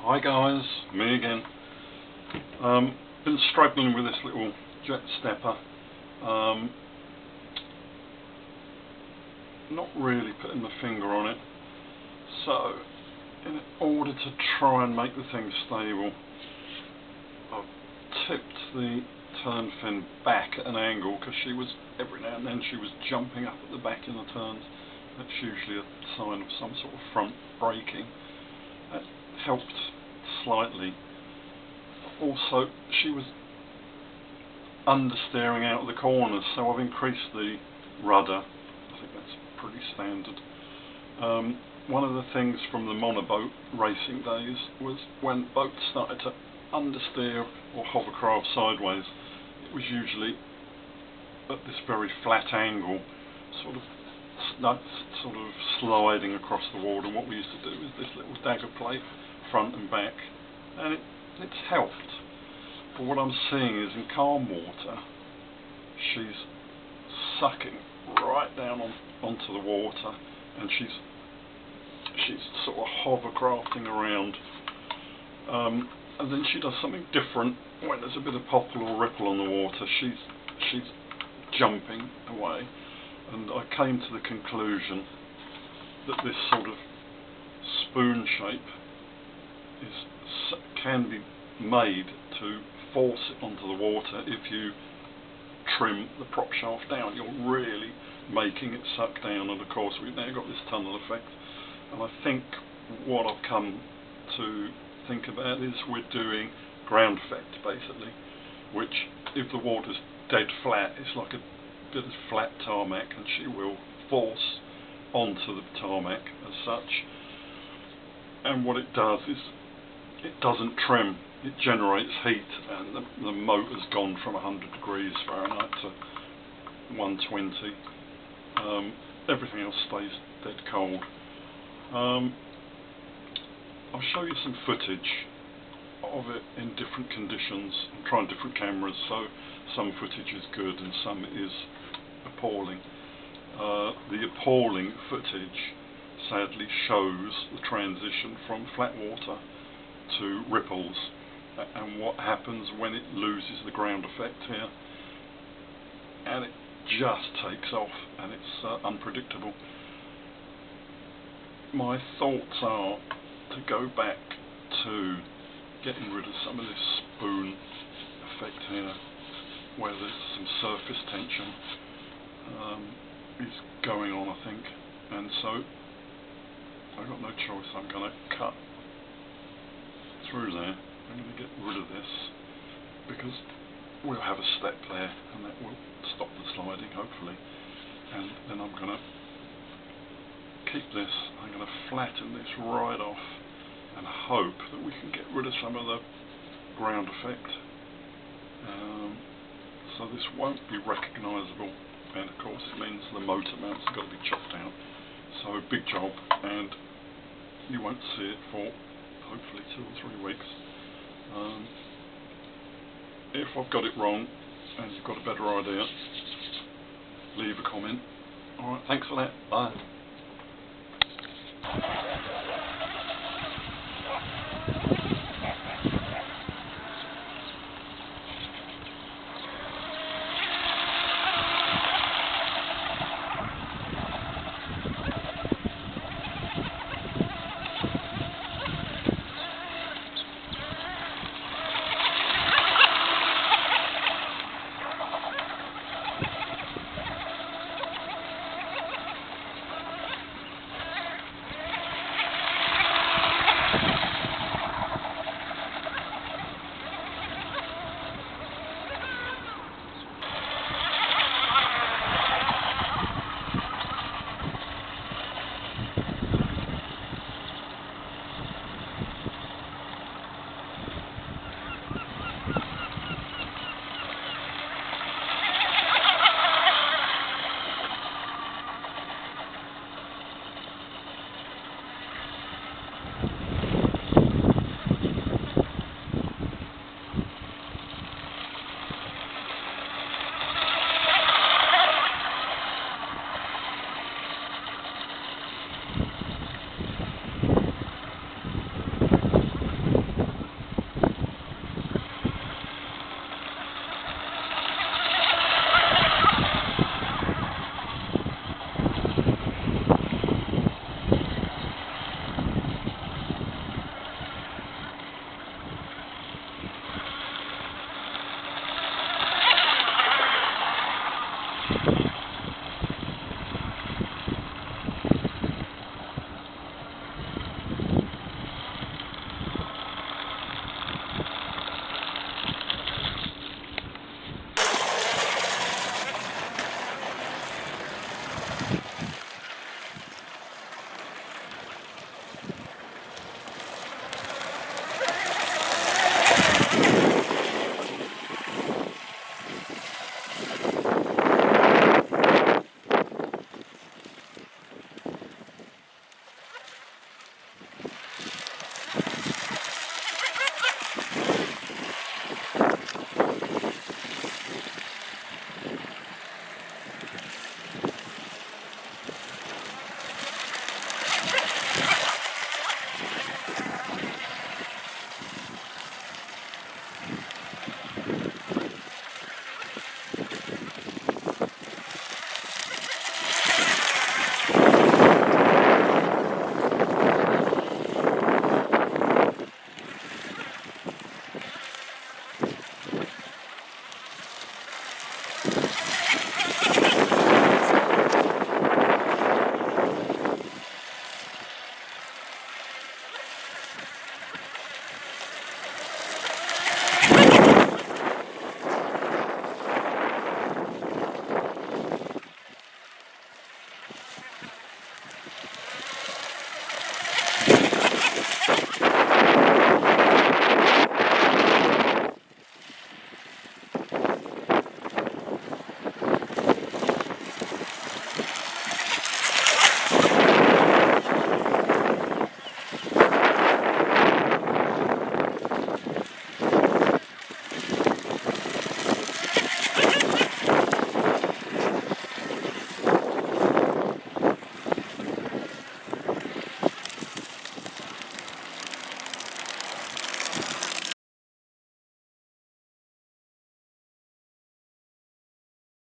Hi guys, me again. Been struggling with this little jet stepper. Not really putting my finger on it. So, in order to try and make the thing stable, I've tipped the turn fin back at an angle because every now and then she was jumping up at the back in the turns. That's usually a sign of some sort of front braking. That helped slightly. Also, she was understeering out of the corners, so I've increased the rudder. I think that's pretty standard. One of the things from the monoboat racing days was when boats started to understeer or hovercraft sideways, it was usually at this very flat angle, sort of sliding across the water. And what we used to do is this little dagger plate, front and back, and it's helped. But what I'm seeing is in calm water, she's sucking right down onto the water, and she's sort of hovercrafting around. And then she does something different when there's a bit of popple or ripple on the water. She's jumping away, and I came to the conclusion that this sort of spoon shape can be made to force it onto the water. If you trim the prop shaft down, you're really making it suck down, and of course we've now got this tunnel effect. And I think what I've come to think about is we're doing ground effect basically, which if the water's dead flat, it's like a bit of flat tarmac, and she will force onto the tarmac as such. And what it does is it doesn't trim, it generates heat, and the motor's gone from 100 degrees Fahrenheit to 120. Everything else stays dead cold. I'll show you some footage of it in different conditions. I'm trying different cameras, so some footage is good and some is appalling. The appalling footage sadly shows the transition from flat water to ripples and what happens when it loses the ground effect here, and it just takes off, and it's unpredictable. My thoughts are to go back to getting rid of some of this spoon effect here, where there's some surface tension is going on, I think, and so I've got no choice. I'm going to cut through there. I'm going to get rid of this because we'll have a step there, and that will stop the sliding hopefully. And then I'm going to keep this. I'm going to flatten this right off and hope that we can get rid of some of the ground effect. So this won't be recognisable, and of course it means the motor mount's got to be chopped out. So big job, and you won't see it for hopefully 2 or 3 weeks. If I've got it wrong and you've got a better idea, leave a comment. Alright, thanks for that. Bye.